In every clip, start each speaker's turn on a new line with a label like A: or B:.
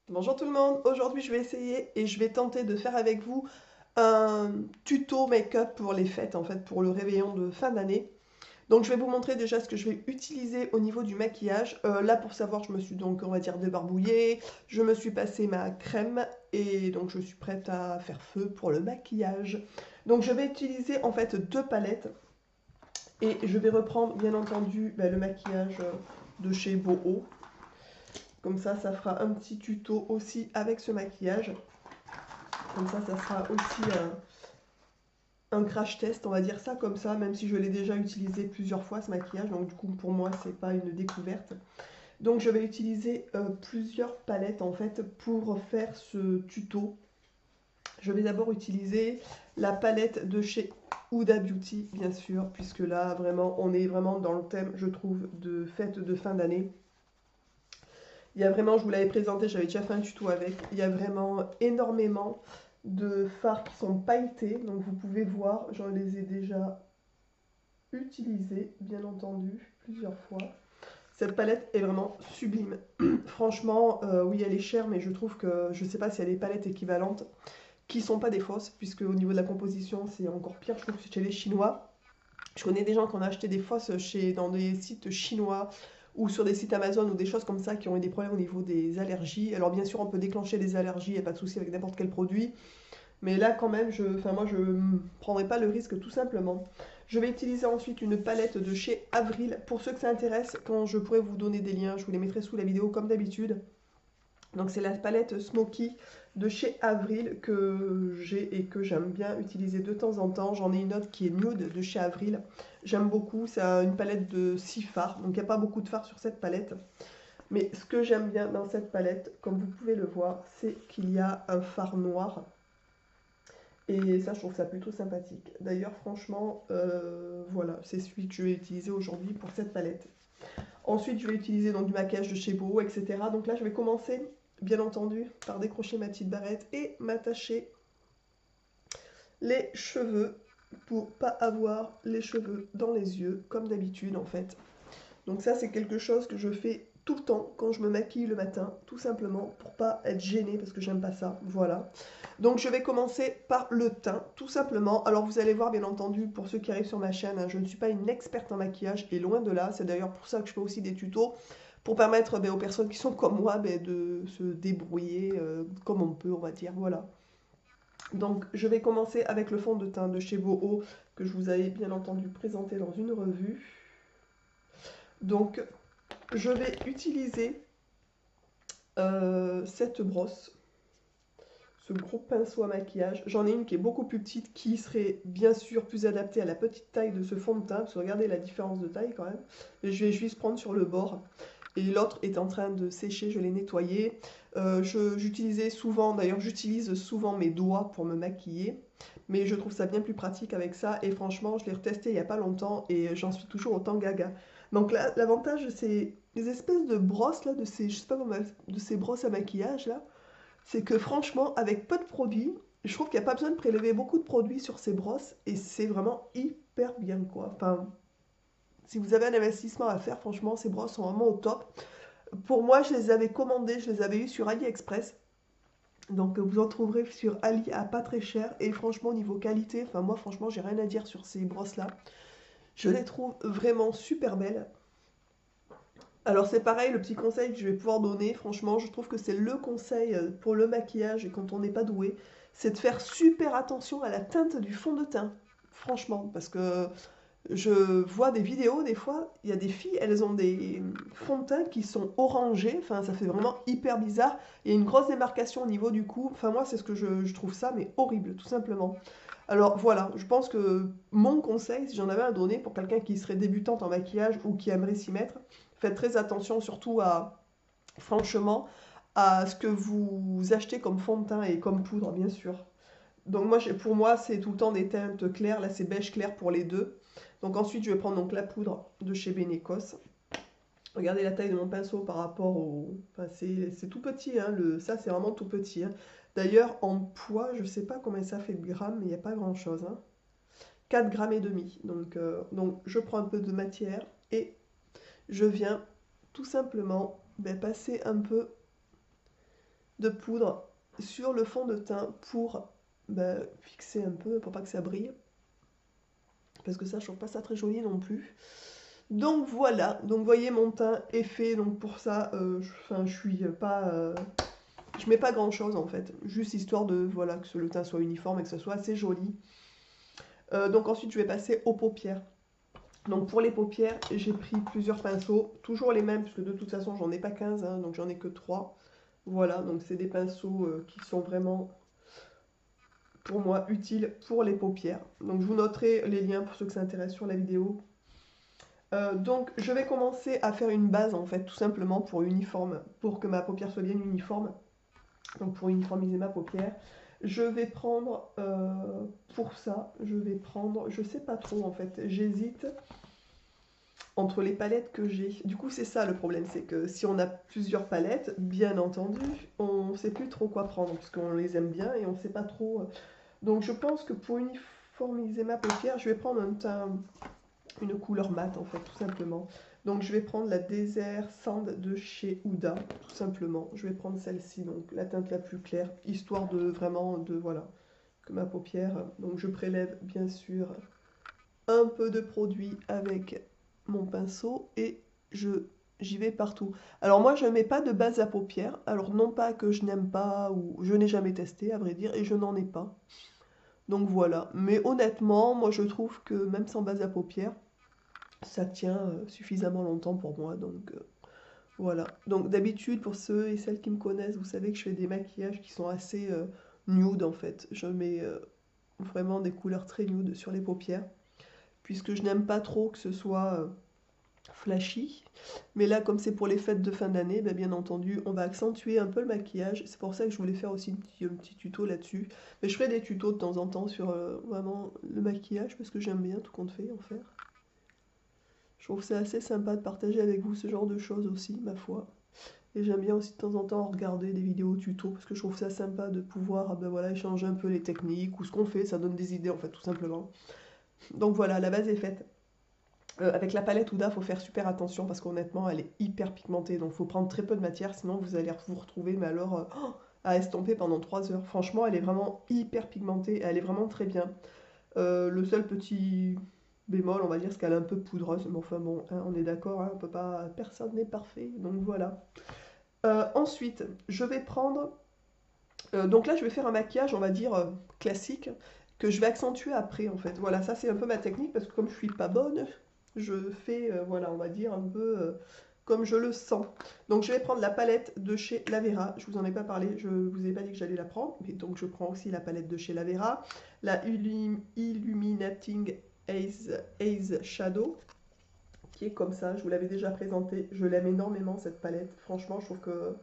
A: Bonjour tout le monde, aujourd'hui je vais essayer et je vais tenter de faire avec vous un tuto make-up pour les fêtes, en fait pour le réveillon de fin d'année. Donc je vais vous montrer déjà ce que je vais utiliser au niveau du maquillage. Là pour savoir, je me suis donc on va dire débarbouillée, je me suis passé ma crème et donc je suis prête à faire feu pour le maquillage. Donc je vais utiliser en fait deux palettes et je vais reprendre bien entendu le maquillage de chez Boho. Comme ça fera un petit tuto aussi avec ce maquillage. Comme ça sera aussi un crash test, on va dire ça comme ça, même si je l'ai déjà utilisé plusieurs fois ce maquillage. Donc du coup, pour moi, c'est pas une découverte. Donc je vais utiliser plusieurs palettes en fait pour faire ce tuto. Je vais d'abord utiliser la palette de chez Huda Beauty, bien sûr, puisque là, vraiment, on est vraiment dans le thème, je trouve, de fête de fin d'année. Il y a vraiment, je vous l'avais présenté, j'avais déjà fait un tuto avec. Il y a vraiment énormément de fards qui sont pailletés. Donc vous pouvez voir, j'en les ai déjà utilisés, bien entendu, plusieurs fois. Cette palette est vraiment sublime. Franchement, oui, elle est chère, mais je trouve que, je ne sais pas si elle a des palettes équivalentes qui sont pas des fausses, puisque au niveau de la composition, c'est encore pire, je trouve, chez les Chinois. Je connais des gens qui ont acheté des fausses dans des sites chinois ou sur des sites Amazon ou des choses comme ça qui ont eu des problèmes au niveau des allergies. Alors bien sûr, on peut déclencher des allergies, il n'y a pas de souci avec n'importe quel produit. Mais là, quand même, moi, je ne prendrai pas le risque tout simplement. Je vais utiliser ensuite une palette de chez Avril. Pour ceux que ça intéresse, quand je pourrai vous donner des liens, je vous les mettrai sous la vidéo comme d'habitude. Donc c'est la palette Smoky de chez Avril que j'ai et que j'aime bien utiliser de temps en temps. J'en ai une autre qui est Nude de chez Avril. J'aime beaucoup, c'est une palette de 6 fards, donc il n'y a pas beaucoup de fards sur cette palette. Mais ce que j'aime bien dans cette palette, comme vous pouvez le voir, c'est qu'il y a un fard noir. Et ça, je trouve ça plutôt sympathique. D'ailleurs, franchement, voilà, c'est celui que je vais utiliser aujourd'hui pour cette palette. Ensuite, je vais utiliser donc du maquillage de chez Beau, etc. Donc là, je vais commencer, bien entendu, par décrocher ma petite barrette et m'attacher les cheveux pour pas avoir les cheveux dans les yeux, comme d'habitude en fait. Donc ça, c'est quelque chose que je fais tout le temps quand je me maquille le matin, tout simplement pour pas être gênée parce que j'aime pas ça. Voilà. Donc je vais commencer par le teint, tout simplement. Alors vous allez voir, bien entendu, pour ceux qui arrivent sur ma chaîne, hein, je ne suis pas une experte en maquillage et loin de là. C'est d'ailleurs pour ça que je fais aussi des tutos pour permettre aux personnes qui sont comme moi de se débrouiller comme on peut, on va dire. Voilà. Donc je vais commencer avec le fond de teint de chez Boho que je vous avais bien entendu présenté dans une revue. Donc je vais utiliser cette brosse, ce gros pinceau à maquillage. J'en ai une qui est beaucoup plus petite, qui serait bien sûr plus adaptée à la petite taille de ce fond de teint, parce que regardez la différence de taille quand même. Et je vais juste prendre sur le bord. Et l'autre est en train de sécher, je l'ai nettoyé. J'utilisais souvent, d'ailleurs j'utilise souvent mes doigts pour me maquiller, mais je trouve ça bien plus pratique avec ça. Et franchement, je l'ai retesté il n'y a pas longtemps et j'en suis toujours autant gaga. Donc là, l'avantage, c'est les espèces de brosses là, de ces, je sais pas comment, de ces brosses à maquillage là, c'est que franchement, avec peu de produits, je trouve qu'il n'y a pas besoin de prélever beaucoup de produits sur ces brosses et c'est vraiment hyper bien quoi. Enfin, si vous avez un investissement à faire, franchement, ces brosses sont vraiment au top. Pour moi, je les avais commandées, je les avais eues sur AliExpress. Donc vous en trouverez sur Ali à pas très cher. Et franchement, niveau qualité, enfin moi franchement, j'ai rien à dire sur ces brosses-là. Je les trouve vraiment super belles. Alors c'est pareil, le petit conseil que je vais pouvoir donner, franchement, je trouve que c'est le conseil pour le maquillage et quand on n'est pas doué, c'est de faire super attention à la teinte du fond de teint. Franchement, parce que je vois des vidéos, des fois, il y a des filles, elles ont des fonds de teint qui sont orangés, enfin ça fait vraiment hyper bizarre. Il y a une grosse démarcation au niveau du cou, enfin moi c'est ce que je trouve ça, mais horrible, tout simplement. Alors voilà, je pense que mon conseil, si j'en avais à donner pour quelqu'un qui serait débutante en maquillage ou qui aimerait s'y mettre, faites très attention surtout à, franchement, à ce que vous achetez comme fond de teint et comme poudre, bien sûr. Donc moi, pour moi, c'est tout le temps des teintes claires. Là, c'est beige clair pour les deux. Donc ensuite, je vais prendre donc la poudre de chez Benecos. Regardez la taille de mon pinceau par rapport au... Enfin, c'est tout petit, hein, ça, c'est vraiment tout petit, hein. D'ailleurs, en poids, je ne sais pas combien ça fait de grammes, mais il n'y a pas grand-chose, hein. 4 grammes et demi. Donc, je prends un peu de matière et je viens tout simplement passer un peu de poudre sur le fond de teint pour fixer un peu, pour pas que ça brille. Parce que ça, je trouve pas ça très joli non plus. Donc voilà, donc vous voyez mon teint est fait, donc pour ça, je suis pas... je mets pas grand chose en fait, juste histoire de voilà, que le teint soit uniforme et que ce soit assez joli. Donc ensuite je vais passer aux paupières. Donc pour les paupières, j'ai pris plusieurs pinceaux, toujours les mêmes, puisque de toute façon j'en ai pas 15, hein, donc j'en ai que 3. Voilà, donc c'est des pinceaux qui sont vraiment, pour moi, utiles pour les paupières. Donc je vous noterai les liens pour ceux que ça intéresse sur la vidéo. Donc je vais commencer à faire une base en fait, tout simplement pour que ma paupière soit bien uniforme. Donc pour uniformiser ma paupière, je vais prendre, pour ça, je sais pas trop en fait, j'hésite entre les palettes que j'ai. Du coup c'est ça le problème, c'est que si on a plusieurs palettes, bien entendu, on ne sait plus trop quoi prendre, parce qu'on les aime bien et on ne sait pas trop. Donc je pense que pour uniformiser ma paupière, je vais prendre une couleur mate en fait, tout simplement. Donc je vais prendre la Desert Sand de chez Huda, tout simplement. Je vais prendre celle-ci, donc la teinte la plus claire, histoire de vraiment, voilà, que ma paupière... Donc je prélève bien sûr un peu de produit avec mon pinceau et j'y vais partout. Alors moi je ne mets pas de base à paupières, alors non pas que je n'aime pas ou je n'ai jamais testé à vrai dire et je n'en ai pas. Donc voilà, mais honnêtement moi je trouve que même sans base à paupières, ça tient suffisamment longtemps pour moi, donc voilà. Donc d'habitude, pour ceux et celles qui me connaissent, vous savez que je fais des maquillages qui sont assez nude en fait. Je mets vraiment des couleurs très nude sur les paupières, puisque je n'aime pas trop que ce soit flashy. Mais là, comme c'est pour les fêtes de fin d'année, bien entendu, on va accentuer un peu le maquillage. C'est pour ça que je voulais faire aussi un petit tuto là-dessus. Mais je ferai des tutos de temps en temps sur vraiment le maquillage, parce que j'aime bien tout compte fait en faire. Je trouve ça assez sympa de partager avec vous ce genre de choses aussi, ma foi. Et j'aime bien aussi de temps en temps regarder des vidéos tuto, parce que je trouve ça sympa de pouvoir voilà, échanger un peu les techniques ou ce qu'on fait, ça donne des idées en fait, tout simplement. Donc voilà, la base est faite. Avec la palette Huda, il faut faire super attention parce qu'honnêtement, elle est hyper pigmentée, donc il faut prendre très peu de matière, sinon vous allez vous retrouver, mais alors, à estomper pendant 3 heures. Franchement, elle est vraiment hyper pigmentée, elle est vraiment très bien. Le seul petit bémol, on va dire, c'est qu'elle est un peu poudreuse. Mais enfin bon, hein, on est d'accord, hein, on peut pas, personne n'est parfait, donc voilà. Ensuite, je vais prendre... donc là, je vais faire un maquillage, on va dire, classique, que je vais accentuer après, en fait. Voilà, ça c'est un peu ma technique, parce que comme je suis pas bonne, je fais, voilà, on va dire, un peu comme je le sens. Donc je vais prendre la palette de chez Lavera. Je vous en ai pas parlé, je vous ai pas dit que j'allais la prendre, mais donc je prends aussi la palette de chez Lavera, la Illuminating Haze Shadow, qui est comme ça. Je vous l'avais déjà présentée. Je l'aime énormément cette palette. Franchement, je trouve que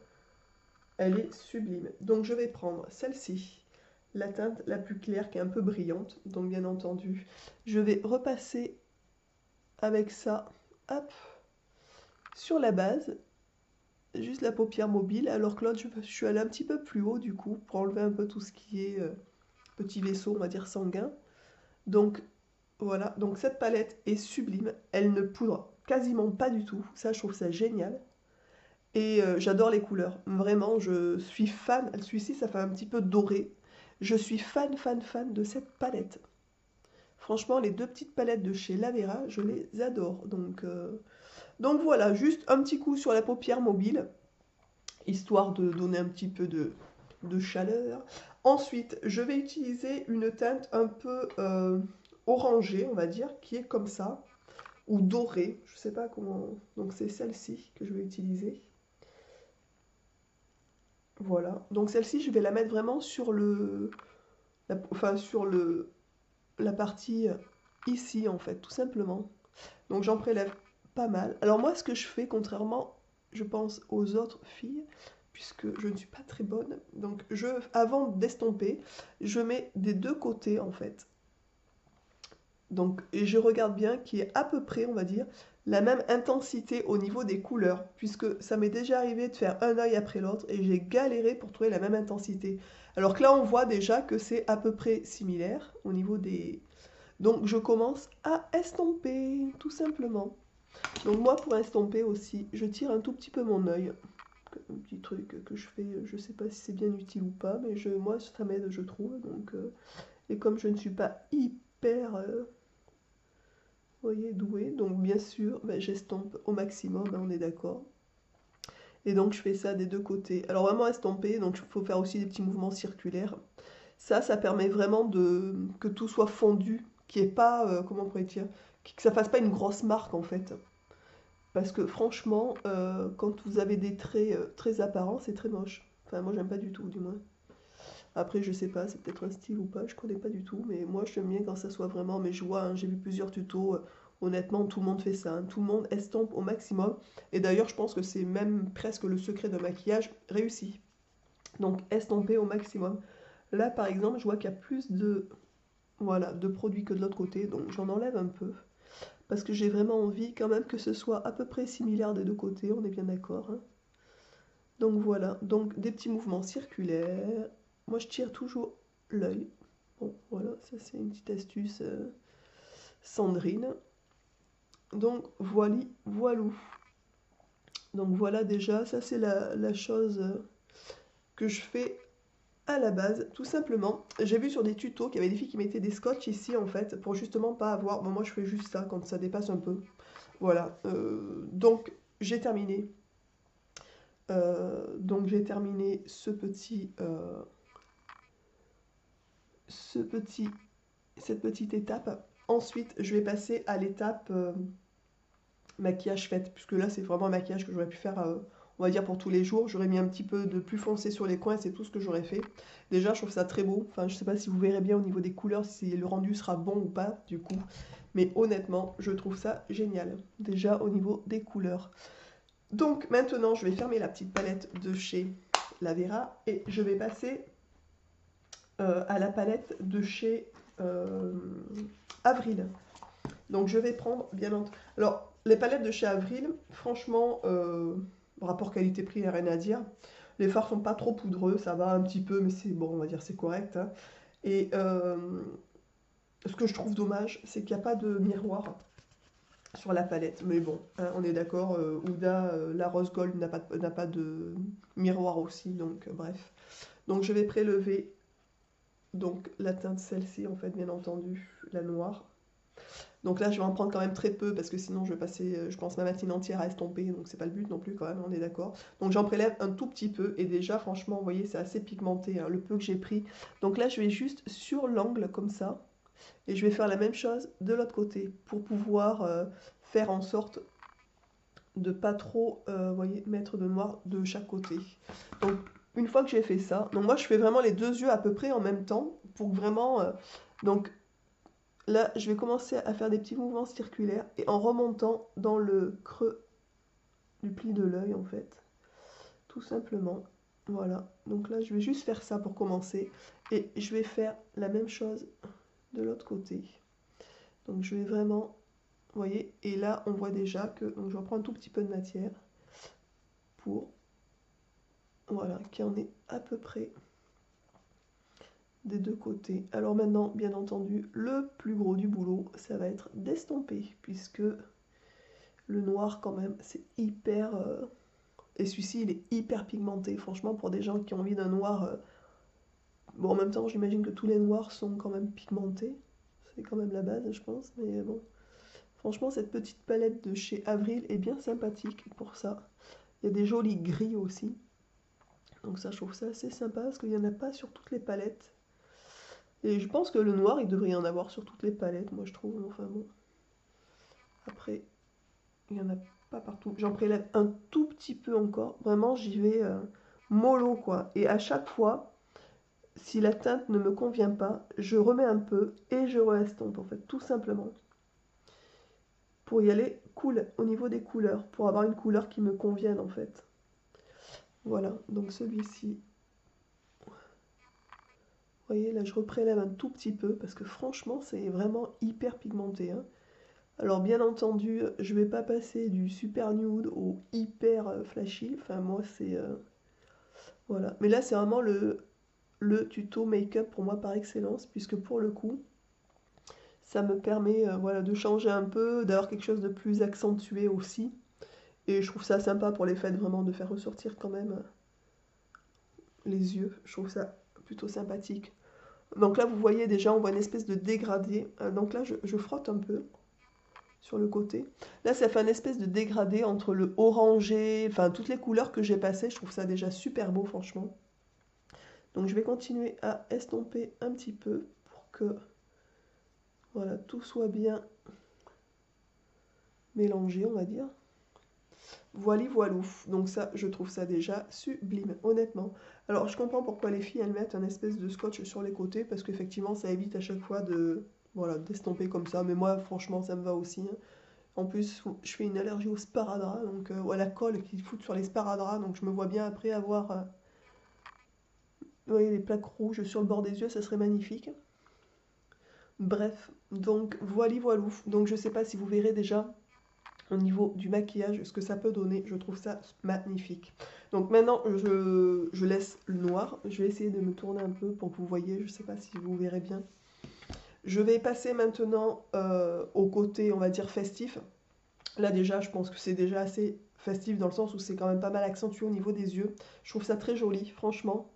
A: elle est sublime. Donc je vais prendre celle-ci, la teinte la plus claire qui est un peu brillante. Donc bien entendu, je vais repasser avec ça, hop, sur la base, juste la paupière mobile, alors que l'autre, je suis allée un petit peu plus haut du coup, pour enlever un peu tout ce qui est petit vaisseau, on va dire sanguin. Donc voilà, donc cette palette est sublime, elle ne poudre quasiment pas du tout, ça je trouve ça génial. Et j'adore les couleurs, vraiment, je suis fan, celui-ci ça fait un petit peu doré. Je suis fan, fan, fan de cette palette. Franchement, les deux petites palettes de chez Lavera, je les adore. Donc voilà, juste un petit coup sur la paupière mobile, histoire de donner un petit peu de chaleur. Ensuite, je vais utiliser une teinte un peu orangée, on va dire, qui est comme ça, ou dorée, je sais pas comment... Donc c'est celle-ci que je vais utiliser. Voilà, donc celle-ci, je vais la mettre vraiment sur la partie ici, en fait, tout simplement. Donc j'en prélève pas mal. Alors moi, ce que je fais, contrairement, je pense, aux autres filles, puisque je ne suis pas très bonne, donc avant d'estomper, je mets des deux côtés, en fait. Donc, et je regarde bien qu'il y ait à peu près, on va dire, la même intensité au niveau des couleurs, puisque ça m'est déjà arrivé de faire un œil après l'autre, et j'ai galéré pour trouver la même intensité. Alors que là, on voit déjà que c'est à peu près similaire au niveau des... Donc, je commence à estomper, tout simplement. Donc moi, pour estomper aussi, je tire un tout petit peu mon œil, un petit truc que je fais, je sais pas si c'est bien utile ou pas, mais moi ça m'aide, je trouve. Donc, et comme je ne suis pas hyper, vous voyez, douée, donc bien sûr, ben, j'estompe au maximum, hein, on est d'accord. Et donc je fais ça des deux côtés. Alors vraiment estomper, donc il faut faire aussi des petits mouvements circulaires. Ça permet vraiment que tout soit fondu, qu'il n'y ait pas, comment on pourrait dire, que ça fasse pas une grosse marque en fait. Parce que franchement, quand vous avez des traits très apparents, c'est très moche. Enfin, moi, j'aime pas du tout, du moins. Après, je sais pas, c'est peut-être un style ou pas, je connais pas du tout. Mais moi, j'aime bien quand ça soit vraiment. Mais je vois, hein, j'ai vu plusieurs tutos. Honnêtement, tout le monde fait ça, hein. Tout le monde estompe au maximum. Et d'ailleurs, je pense que c'est même presque le secret d'un maquillage réussi. Donc, estomper au maximum. Là, par exemple, je vois qu'il y a plus de, voilà, de produits que de l'autre côté. Donc, j'en enlève un peu. Parce que j'ai vraiment envie quand même que ce soit à peu près similaire des deux côtés, on est bien d'accord, hein. Donc voilà, donc des petits mouvements circulaires. Moi je tire toujours l'œil. Bon voilà, ça c'est une petite astuce Sandrine. Donc voilou. Donc voilà déjà, ça c'est la chose que je fais à la base, tout simplement. J'ai vu sur des tutos qu'il y avait des filles qui mettaient des scotch ici en fait, pour justement pas avoir... Bon moi je fais juste ça quand ça dépasse un peu. Voilà, donc j'ai terminé. Donc j'ai terminé ce petit, cette petite étape. Ensuite, je vais passer à l'étape maquillage fait, puisque là c'est vraiment un maquillage que j'aurais pu faire, on va dire pour tous les jours. J'aurais mis un petit peu de plus foncé sur les coins, c'est tout ce que j'aurais fait. Déjà, je trouve ça très beau. Enfin, je sais pas si vous verrez bien au niveau des couleurs, si le rendu sera bon ou pas, du coup. Mais honnêtement, je trouve ça génial. Déjà au niveau des couleurs. Donc maintenant, je vais fermer la petite palette de chez La Vera et je vais passer à la palette de chez Avril. Donc je vais prendre, bien entendu... Alors, les palettes de chez Avril, franchement, rapport qualité-prix, il n'y a rien à dire. Les fards sont pas trop poudreux, ça va un petit peu, mais c'est bon, on va dire c'est correct, hein. Et ce que je trouve dommage, c'est qu'il n'y a pas de miroir sur la palette. Mais bon, hein, on est d'accord, Huda, la rose gold n'a pas de miroir aussi, donc bref. Donc je vais prélever donc la teinte celle-ci, en fait, bien entendu, la noire. Donc là, je vais en prendre quand même très peu, parce que sinon je vais passer, je pense, ma matinée entière à estomper, donc c'est pas le but non plus quand même, on est d'accord. Donc j'en prélève un tout petit peu, et déjà, franchement, vous voyez, c'est assez pigmenté, hein, le peu que j'ai pris. Donc là, je vais juste sur l'angle, comme ça, et je vais faire la même chose de l'autre côté, pour pouvoir faire en sorte de pas trop, voyez, mettre de noir de chaque côté. Donc une fois que j'ai fait ça, donc moi je fais vraiment les deux yeux à peu près en même temps pour vraiment, donc là je vais commencer à faire des petits mouvements circulaires et en remontant dans le creux du pli de l'œil en fait, tout simplement. Voilà, donc là je vais juste faire ça pour commencer et je vais faire la même chose de l'autre côté. Donc je vais vraiment, vous voyez, et là on voit déjà que, donc je reprends un tout petit peu de matière pour, voilà, qui en est à peu près des deux côtés. Alors maintenant, bien entendu, le plus gros du boulot, ça va être d'estomper, puisque le noir quand même, c'est hyper... et celui-ci, il est hyper pigmenté, franchement, pour des gens qui ont envie d'un noir... Bon, en même temps, j'imagine que tous les noirs sont quand même pigmentés, c'est quand même la base, je pense, mais bon. Franchement, cette petite palette de chez Avril est bien sympathique pour ça. Il y a des jolis gris aussi. Donc ça, je trouve ça assez sympa, parce qu'il n'y en a pas sur toutes les palettes. Et je pense que le noir, il devrait y en avoir sur toutes les palettes, moi je trouve. Enfin bon. Après, il n'y en a pas partout. J'en prélève un tout petit peu encore. Vraiment, j'y vais mollo, quoi. Et à chaque fois, si la teinte ne me convient pas, je remets un peu et je re-estompe, en fait, tout simplement. Pour y aller cool au niveau des couleurs. Pour avoir une couleur qui me convienne, en fait. Voilà, donc celui-ci. Vous voyez, là, je reprélève un tout petit peu parce que franchement, c'est vraiment hyper pigmenté, hein. Alors bien entendu, je vais pas passer du super nude au hyper flashy. Enfin moi c'est voilà. Mais là c'est vraiment le tuto make-up pour moi par excellence puisque pour le coup ça me permet voilà de changer un peu, d'avoir quelque chose de plus accentué aussi. Et je trouve ça sympa pour les fêtes vraiment de faire ressortir quand même les yeux. Je trouve ça plutôt sympathique. Donc là, vous voyez déjà, on voit une espèce de dégradé. Donc là, je frotte un peu sur le côté. Là, ça fait une espèce de dégradé entre le orangé, enfin toutes les couleurs que j'ai passées. Je trouve ça déjà super beau, franchement. Donc je vais continuer à estomper un petit peu pour que voilà, tout soit bien mélangé, on va dire. Voili voilouf. Donc ça, je trouve ça déjà sublime, honnêtement. Alors, je comprends pourquoi les filles, elles mettent un espèce de scotch sur les côtés, parce qu'effectivement, ça évite à chaque fois de, voilà, d'estomper comme ça. Mais moi, franchement, ça me va aussi, hein. En plus, je fais une allergie au sparadrap, donc à la colle qu'ils foutent sur les sparadraps, donc je me vois bien après avoir vous voyez, les plaques rouges sur le bord des yeux, ça serait magnifique. Bref, donc voili voilouf. Donc je sais pas si vous verrez déjà au niveau du maquillage ce que ça peut donner. Je trouve ça magnifique. Donc maintenant, je laisse le noir. Je vais essayer de me tourner un peu pour que vous voyez. Je sais pas si vous verrez bien. Je vais passer maintenant au côté, on va dire, festif. Là déjà, je pense que c'est déjà assez festif dans le sens où c'est quand même pas mal accentué au niveau des yeux. Je trouve ça très joli, franchement.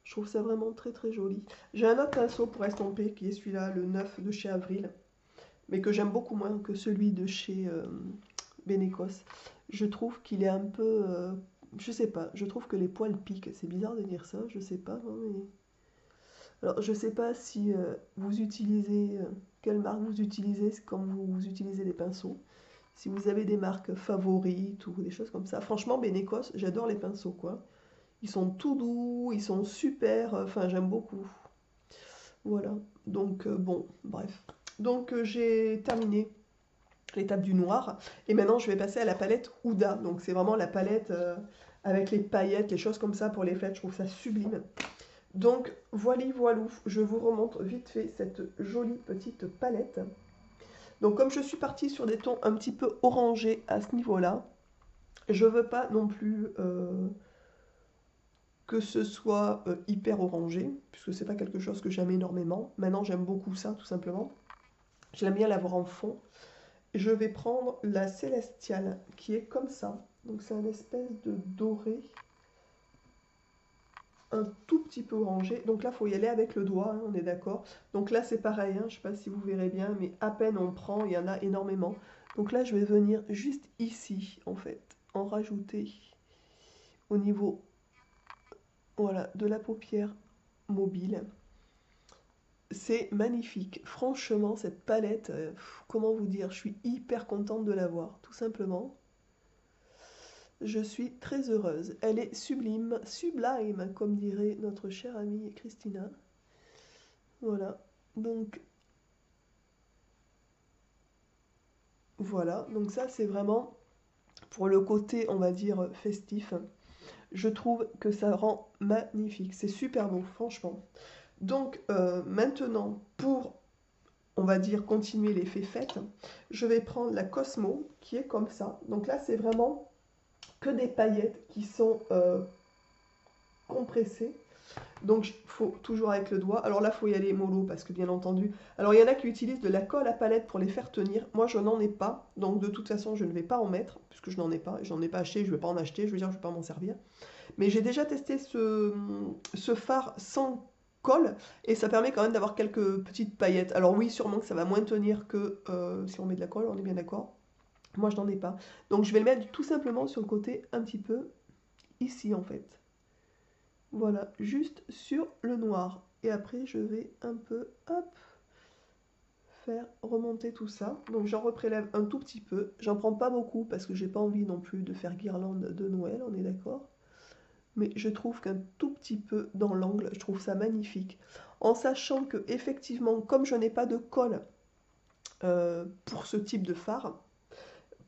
A: Je trouve ça vraiment très très joli. J'ai un autre pinceau pour estomper qui est celui-là, le 9 de chez Avril, mais que j'aime beaucoup moins que celui de chez Benecos. Je trouve qu'il est un peu... je sais pas, je trouve que les poils piquent. C'est bizarre de dire ça, je sais pas, hein, mais... Alors, je sais pas si vous utilisez... quelle marque vous utilisez quand vous utilisez des pinceaux. Si vous avez des marques favorites ou des choses comme ça. Franchement, Benecos, j'adore les pinceaux, quoi. Ils sont tout doux, ils sont super, enfin j'aime beaucoup. Voilà, donc bon, bref. Donc j'ai terminé l'étape du noir et maintenant je vais passer à la palette Huda. Donc c'est vraiment la palette avec les paillettes, les choses comme ça pour les fêtes, je trouve ça sublime. Donc voili voilou, je vous remonte vite fait cette jolie petite palette. Donc comme je suis partie sur des tons un petit peu orangés à ce niveau-là, je veux pas non plus que ce soit hyper orangé, puisque c'est pas quelque chose que j'aime énormément. Maintenant, j'aime beaucoup ça, tout simplement. J'aime bien l'avoir en fond. Je vais prendre la Célestiale, qui est comme ça. Donc, c'est un espèce de doré, un tout petit peu orangé. Donc là, il faut y aller avec le doigt, hein, on est d'accord. Donc là, c'est pareil, hein, je ne sais pas si vous verrez bien, mais à peine on prend, il y en a énormément. Donc là, je vais venir juste ici, en fait, en rajouter au niveau, voilà, de la paupière mobile. C'est magnifique. Franchement, cette palette, comment vous dire, je suis hyper contente de l'avoir, tout simplement. Je suis très heureuse. Elle est sublime, sublime, comme dirait notre chère amie Christina. Voilà. Donc, voilà. Donc ça, c'est vraiment pour le côté, on va dire, festif. Je trouve que ça rend magnifique. C'est super beau, franchement. Donc, maintenant, pour on va dire continuer l'effet fête, je vais prendre la Cosmo qui est comme ça. Donc là, c'est vraiment que des paillettes qui sont compressées. Donc, il faut toujours avec le doigt. Alors là, il faut y aller mollo parce que bien entendu. Alors, il y en a qui utilisent de la colle à palette pour les faire tenir. Moi, je n'en ai pas. Donc, de toute façon, je ne vais pas en mettre puisque je n'en ai pas. Je n'en ai pas acheté. Je ne vais pas en acheter. Je veux dire, je ne vais pas m'en servir. Mais j'ai déjà testé ce fard sans colle et ça permet quand même d'avoir quelques petites paillettes. Alors oui, sûrement que ça va moins tenir que si on met de la colle, on est bien d'accord. Moi, je n'en ai pas. Donc je vais le mettre tout simplement sur le côté un petit peu ici en fait. Voilà, juste sur le noir. Et après, je vais un peu, hop, faire remonter tout ça. Donc j'en reprélève un tout petit peu. J'en prends pas beaucoup parce que j'ai pas envie non plus de faire guirlande de Noël, on est d'accord. Mais je trouve qu'un tout petit peu dans l'angle, je trouve ça magnifique. En sachant que effectivement, comme je n'ai pas de colle pour ce type de fard,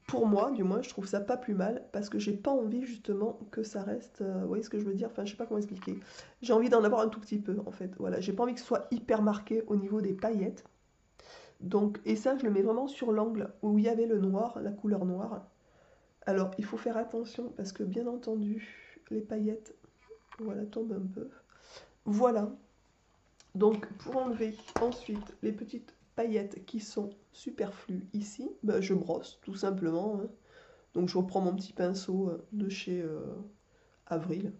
A: pour moi, du moins, je trouve ça pas plus mal parce que j'ai pas envie justement que ça reste. Vous voyez ce que je veux dire? Enfin, je sais pas comment expliquer. J'ai envie d'en avoir un tout petit peu en fait. Voilà, j'ai pas envie que ce soit hyper marqué au niveau des paillettes. Donc, et ça, je le mets vraiment sur l'angle où il y avait le noir, la couleur noire. Alors, il faut faire attention parce que bien entendu, les paillettes, voilà, tombent un peu. Voilà, donc pour enlever ensuite les petites paillettes qui sont superflues ici, ben, je brosse tout simplement, hein. Donc je reprends mon petit pinceau de chez Avril.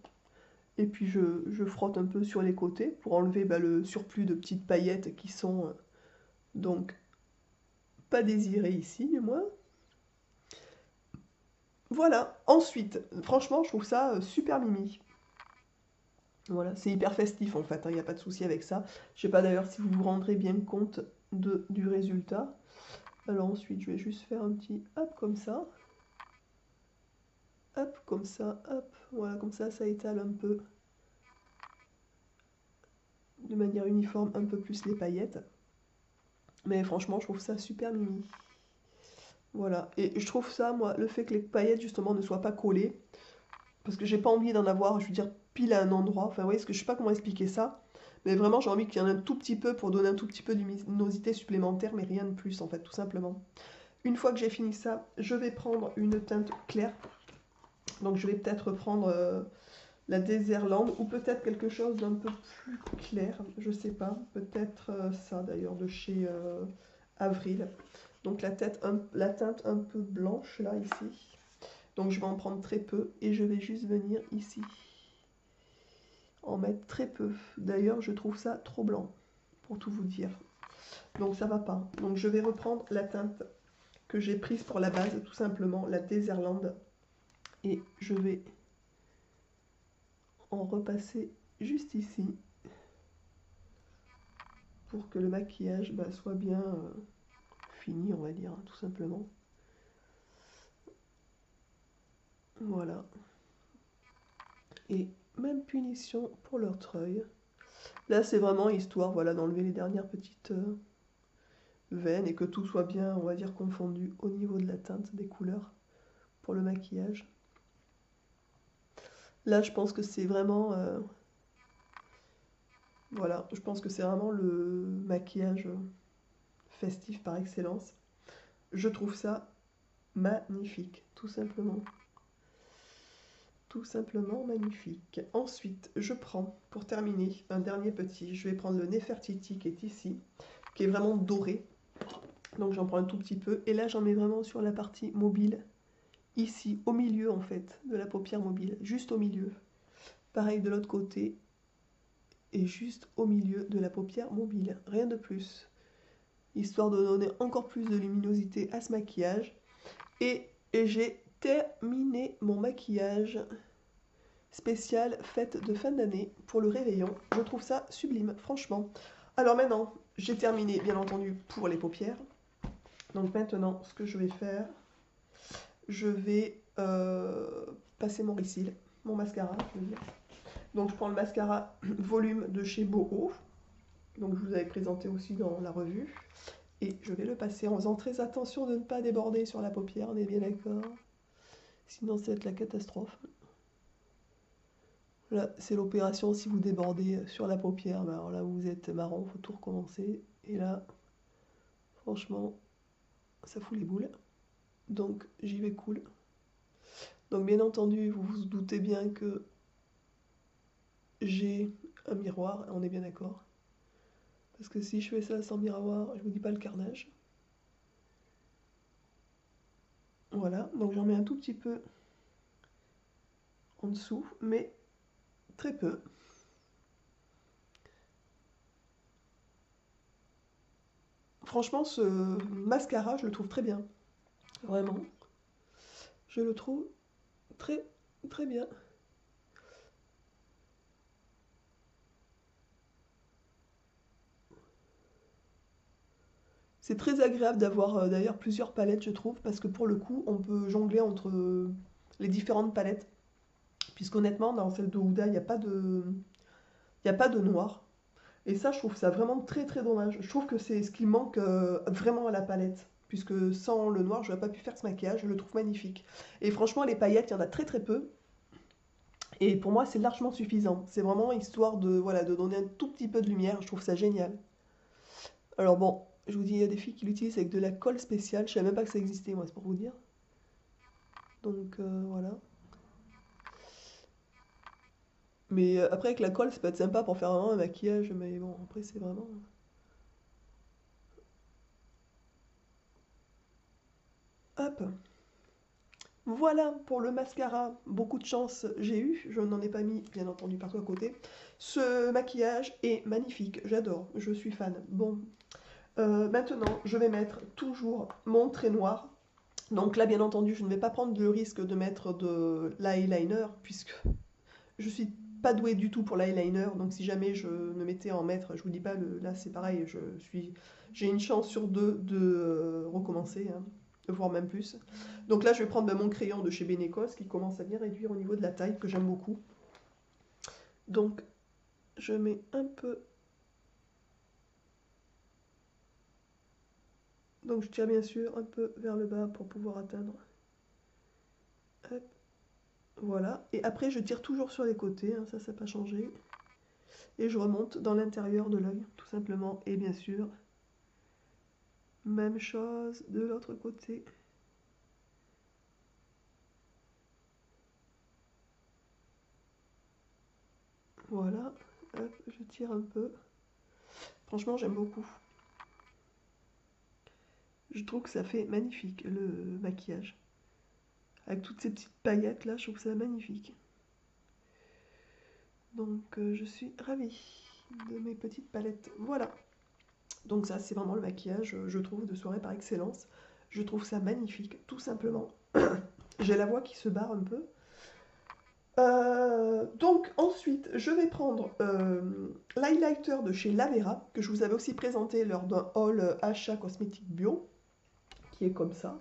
A: Et puis je frotte un peu sur les côtés pour enlever le surplus de petites paillettes qui sont donc pas désirées ici du moins. Voilà, ensuite, franchement je trouve ça super mimi. Voilà, c'est hyper festif en fait, il n'y a pas de souci avec ça. Je sais pas d'ailleurs si vous vous rendrez bien compte du résultat. Alors ensuite je vais juste faire un petit hop comme ça, hop, voilà, comme ça étale un peu de manière uniforme un peu plus les paillettes. Mais franchement, je trouve ça super mimi. Voilà, et je trouve ça, moi, le fait que les paillettes justement ne soient pas collées, parce que j'ai pas envie d'en avoir, je veux dire, pile à un endroit. Enfin, vous voyez, je sais pas comment expliquer ça, mais vraiment, j'ai envie qu'il y en ait un tout petit peu pour donner un tout petit peu de luminosité supplémentaire, mais rien de plus, en fait, tout simplement. Une fois que j'ai fini ça, je vais prendre une teinte claire. Donc, je vais peut-être prendre la Désirlande ou peut-être quelque chose d'un peu plus clair, je sais pas. Peut-être ça d'ailleurs de chez Avril. Donc la teinte un peu blanche là ici. Donc je vais en prendre très peu et je vais juste venir ici en mettre très peu. D'ailleurs je trouve ça trop blanc pour tout vous dire. Donc ça va pas. Donc je vais reprendre la teinte que j'ai prise pour la base, tout simplement la Désirlande. Et je vais en repasser juste ici pour que le maquillage soit bien fini, on va dire, tout simplement. Voilà. Et même punition pour leur treuil. Là, c'est vraiment histoire, voilà, d'enlever les dernières petites veines et que tout soit bien, on va dire, confondu au niveau de la teinte des couleurs pour le maquillage. Là, je pense que c'est vraiment, voilà, je pense que c'est vraiment le maquillage festif par excellence. Je trouve ça magnifique, tout simplement. Tout simplement magnifique. Ensuite, je prends, pour terminer, un dernier petit. Je vais prendre le Nefertiti qui est ici, qui est vraiment doré. Donc j'en prends un tout petit peu. Et là, j'en mets vraiment sur la partie mobile, ici, au milieu en fait, de la paupière mobile, juste au milieu. Pareil de l'autre côté, et juste au milieu de la paupière mobile. Rien de plus. Histoire de donner encore plus de luminosité à ce maquillage. Et j'ai terminé mon maquillage spécial fête de fin d'année pour le réveillon. Je trouve ça sublime, franchement. Alors maintenant, j'ai terminé, bien entendu, pour les paupières. Donc maintenant, ce que je vais faire, je vais passer mon Ricyl, mon mascara, je veux dire. Donc je prends le mascara volume de chez Boho. Donc je vous avais présenté aussi dans la revue. Et je vais le passer en faisant très attention de ne pas déborder sur la paupière, on est bien d'accord. Sinon, ça va être la catastrophe. Là, c'est l'opération si vous débordez sur la paupière. Alors là, vous êtes marrant, il faut tout recommencer. Et là, franchement, ça fout les boules. Donc, j'y vais cool. Donc, bien entendu, vous vous doutez bien que j'ai un miroir, on est bien d'accord. Parce que si je fais ça sans miroir, je vous dis pas le carnage. Voilà, donc j'en mets un tout petit peu en dessous, mais très peu. Franchement, ce mascara, je le trouve très bien. Vraiment. Je le trouve très, très bien. C'est très agréable d'avoir d'ailleurs plusieurs palettes, je trouve, parce que pour le coup, on peut jongler entre les différentes palettes. Puisqu'honnêtement, dans celle de Huda, il y a pas de noir. Et ça, je trouve ça vraiment très très dommage. Je trouve que c'est ce qui manque vraiment à la palette. Puisque sans le noir, je n'aurais pas pu faire ce maquillage, je le trouve magnifique. Et franchement, les paillettes, il y en a très très peu. Et pour moi, c'est largement suffisant. C'est vraiment histoire de, voilà, de donner un tout petit peu de lumière. Je trouve ça génial. Alors bon, je vous dis, il y a des filles qui l'utilisent avec de la colle spéciale. Je savais même pas que ça existait, moi, c'est pour vous dire. Donc voilà. Mais après, avec la colle, ça peut être sympa pour faire vraiment un maquillage. Mais bon, après, c'est vraiment. Hop. Voilà pour le mascara. Beaucoup de chance j'ai eu. Je n'en ai pas mis, bien entendu, partout à côté. Ce maquillage est magnifique. J'adore. Je suis fan. Bon, maintenant, je vais mettre toujours mon trait noir. Donc là, bien entendu, je ne vais pas prendre le risque de mettre de l'eyeliner, puisque je suis pas douée du tout pour l'eyeliner. Donc si jamais je me mettais à en mettre, je vous dis pas, là c'est pareil, j'ai une chance sur deux de recommencer, hein, voire même plus. Donc là, je vais prendre mon crayon de chez Benecos, qui commence à bien réduire au niveau de la taille, que j'aime beaucoup. Donc, je mets un peu. Donc je tire bien sûr un peu vers le bas pour pouvoir atteindre. Hop. Voilà. Et après, je tire toujours sur les côtés, hein, ça n'a pas changé. Et je remonte dans l'intérieur de l'œil, tout simplement. Et bien sûr, même chose de l'autre côté. Voilà. Hop, je tire un peu. Franchement, j'aime beaucoup. Je trouve que ça fait magnifique, le maquillage. Avec toutes ces petites paillettes là, je trouve ça magnifique. Donc je suis ravie de mes petites palettes. Voilà. Donc ça c'est vraiment le maquillage, je trouve, de soirée par excellence. Je trouve ça magnifique, tout simplement. J'ai la voix qui se barre un peu. Donc ensuite, je vais prendre l'highlighter de chez Lavera, que je vous avais aussi présenté lors d'un haul achat cosmétique bio, qui est comme ça.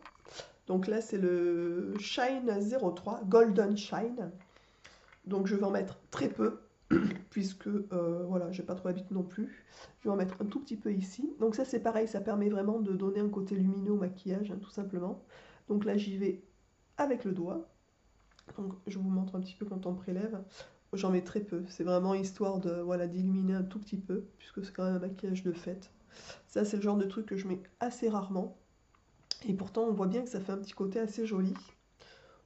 A: Donc là, c'est le Shine 03, Golden Shine. Donc je vais en mettre très peu, puisque voilà, j'ai pas trop l'habitude non plus. Je vais en mettre un tout petit peu ici. Donc ça, c'est pareil, ça permet vraiment de donner un côté lumineux au maquillage, hein, tout simplement. Donc là, j'y vais avec le doigt. Donc je vous montre un petit peu quand on prélève. J'en mets très peu, c'est vraiment histoire de voilà, d'illuminer un tout petit peu, puisque c'est quand même un maquillage de fête. Ça, c'est le genre de truc que je mets assez rarement. Et pourtant, on voit bien que ça fait un petit côté assez joli.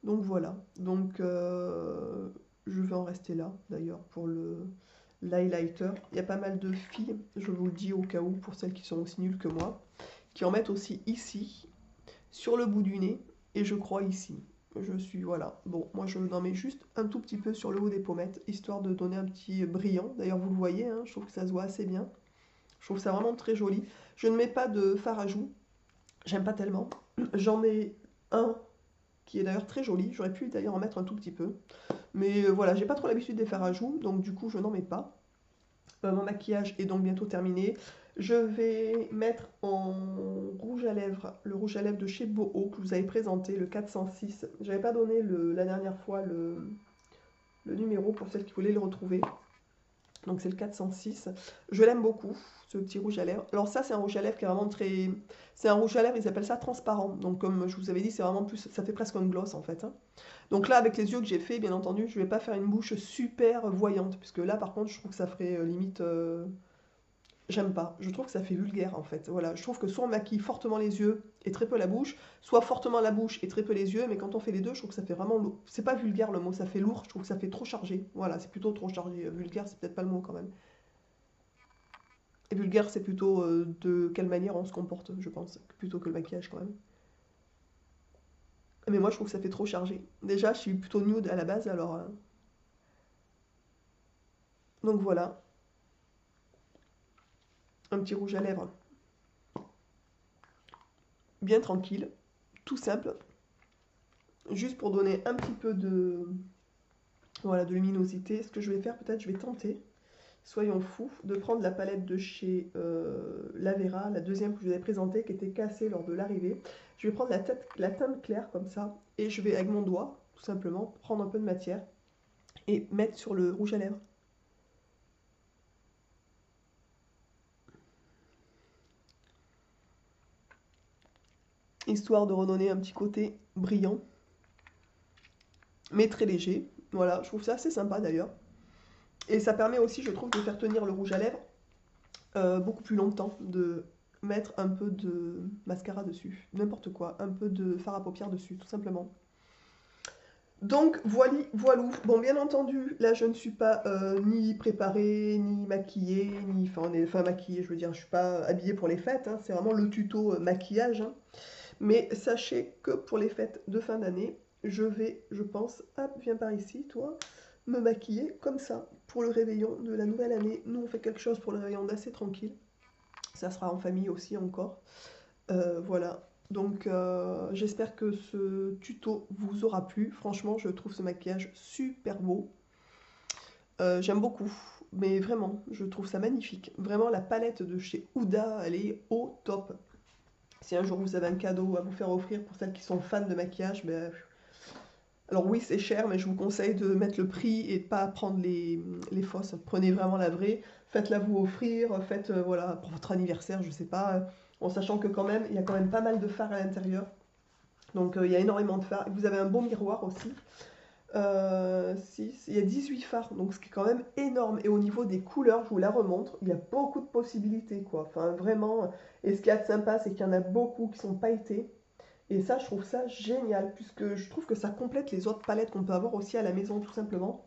A: Donc voilà, donc je vais en rester là d'ailleurs pour l'highlighter. Il y a pas mal de filles, je vous le dis au cas où, pour celles qui sont aussi nulles que moi, qui en mettent aussi ici, sur le bout du nez, et je crois ici. Je suis, voilà, bon, moi je n'en mets juste un tout petit peu sur le haut des pommettes, histoire de donner un petit brillant. D'ailleurs, vous le voyez, hein, je trouve que ça se voit assez bien. Je trouve ça vraiment très joli. Je ne mets pas de fard à joues, j'aime pas tellement. J'en mets un qui est d'ailleurs très joli. J'aurais pu d'ailleurs en mettre un tout petit peu. Mais voilà, j'ai pas trop l'habitude des fards à joues, donc du coup je n'en mets pas. Mon maquillage est donc bientôt terminé. Je vais mettre en rouge à lèvres, le rouge à lèvres de chez Boho que vous avez présenté, le 406. J'avais pas donné la dernière fois le numéro pour celles qui voulaient le retrouver. Donc c'est le 406. Je l'aime beaucoup, ce petit rouge à lèvres. Alors ça, c'est un rouge à lèvres qui est vraiment très... C'est un rouge à lèvres, ils appellent ça transparent. Donc comme je vous avais dit, c'est vraiment plus... Ça fait presque un gloss en fait, hein. Donc là, avec les yeux que j'ai fait, bien entendu, je ne vais pas faire une bouche super voyante. Puisque là, par contre, je trouve que ça ferait limite... J'aime pas. Je trouve que ça fait vulgaire en fait. Voilà, je trouve que soit on maquille fortement les yeux et très peu la bouche, soit fortement la bouche et très peu les yeux, mais quand on fait les deux, je trouve que ça fait vraiment lourd. C'est pas vulgaire le mot, ça fait lourd, je trouve que ça fait trop chargé. Voilà, c'est plutôt trop chargé. Vulgaire, c'est peut-être pas le mot quand même. Et vulgaire, c'est plutôt de quelle manière on se comporte, je pense, plutôt que le maquillage quand même. Mais moi, je trouve que ça fait trop chargé. Déjà, je suis plutôt nude à la base, alors. Donc voilà, un petit rouge à lèvres bien tranquille, tout simple, juste pour donner un petit peu de, voilà, de luminosité. Ce que je vais faire, peut-être, je vais tenter, soyons fous, de prendre la palette de chez Lavera, la deuxième que je vous avais présentée, qui était cassée lors de l'arrivée. Je vais prendre la teinte claire comme ça, et je vais, avec mon doigt, tout simplement, prendre un peu de matière et mettre sur le rouge à lèvres. Histoire de redonner un petit côté brillant, mais très léger. Voilà, je trouve ça assez sympa d'ailleurs. Et ça permet aussi, je trouve, de faire tenir le rouge à lèvres beaucoup plus longtemps, de mettre un peu de mascara dessus, n'importe quoi, un peu de fard à paupières dessus, tout simplement. Donc, voilou. Bon, bien entendu, là, je ne suis pas ni préparée, ni maquillée, ni... Enfin, maquillée, je veux dire, je ne suis pas habillée pour les fêtes, hein, c'est vraiment le tuto maquillage, hein. Mais sachez que pour les fêtes de fin d'année, je vais, je pense, hop, viens par ici, toi, me maquiller comme ça pour le réveillon de la nouvelle année. Nous, on fait quelque chose pour le réveillon d'assez tranquille. Ça sera en famille aussi encore. Voilà. Donc, j'espère que ce tuto vous aura plu. Franchement, je trouve ce maquillage super beau. J'aime beaucoup, mais vraiment, je trouve ça magnifique. Vraiment, la palette de chez Huda, elle est au top. Si un jour vous avez un cadeau à vous faire offrir pour celles qui sont fans de maquillage, ben, alors oui, c'est cher, mais je vous conseille de mettre le prix et de pas prendre les fausses. Prenez vraiment la vraie, faites-la vous offrir, faites voilà pour votre anniversaire, je sais pas, en sachant que quand même il y a quand même pas mal de fard à l'intérieur. Donc il y a énormément de fard. Et vous avez un beau miroir aussi. 6, il y a 18 fards, donc ce qui est quand même énorme. Et au niveau des couleurs, je vous la remontre, il y a beaucoup de possibilités, quoi. Enfin, vraiment. Et ce qui est sympa, c'est qu'il y en a beaucoup qui sont pailletés. Et ça, je trouve ça génial, puisque je trouve que ça complète les autres palettes qu'on peut avoir aussi à la maison, tout simplement.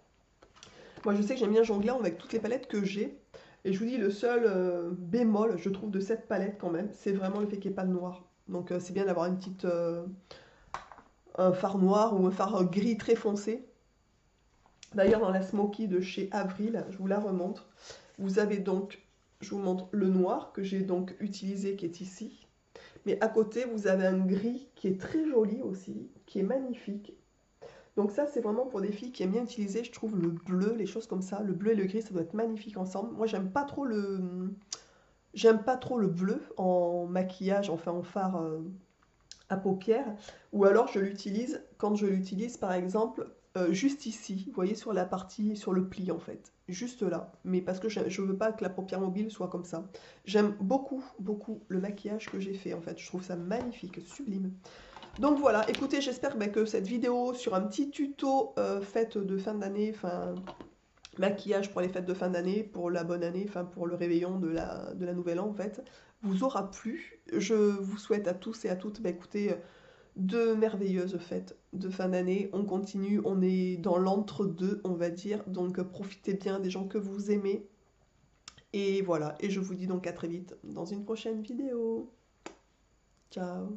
A: Moi, je sais que j'aime bien jongler avec toutes les palettes que j'ai. Et je vous dis, le seul bémol, je trouve, de cette palette quand même, c'est vraiment le fait qu'il n'y ait pas de noir. Donc, c'est bien d'avoir une petite, un fard noir ou un fard gris très foncé. D'ailleurs, dans la Smoky de chez Avril, je vous la remontre. Vous avez donc, je vous montre le noir que j'ai donc utilisé, qui est ici. Mais à côté, vous avez un gris qui est très joli aussi, qui est magnifique. Donc ça, c'est vraiment pour des filles qui aiment bien utiliser, je trouve, le bleu, les choses comme ça. Le bleu et le gris, ça doit être magnifique ensemble. Moi, j'aime pas trop le bleu en maquillage, enfin en fard à paupières. Ou alors, je l'utilise quand je l'utilise, par exemple, juste ici. Vous voyez, sur la partie, sur le pli, en fait. Juste là. Mais parce que je veux pas que la paupière mobile soit comme ça. J'aime beaucoup, beaucoup le maquillage que j'ai fait, en fait. Je trouve ça magnifique, sublime. Donc voilà, écoutez, j'espère que cette vidéo sur un petit tuto fête de fin d'année, enfin maquillage pour les fêtes de fin d'année, pour la bonne année, enfin pour le réveillon de la nouvelle an en fait, vous aura plu. Je vous souhaite à tous et à toutes, écoutez, de merveilleuses fêtes de fin d'année. On continue, on est dans l'entre-deux, on va dire, donc profitez bien des gens que vous aimez. Et voilà, et je vous dis donc à très vite dans une prochaine vidéo. Ciao!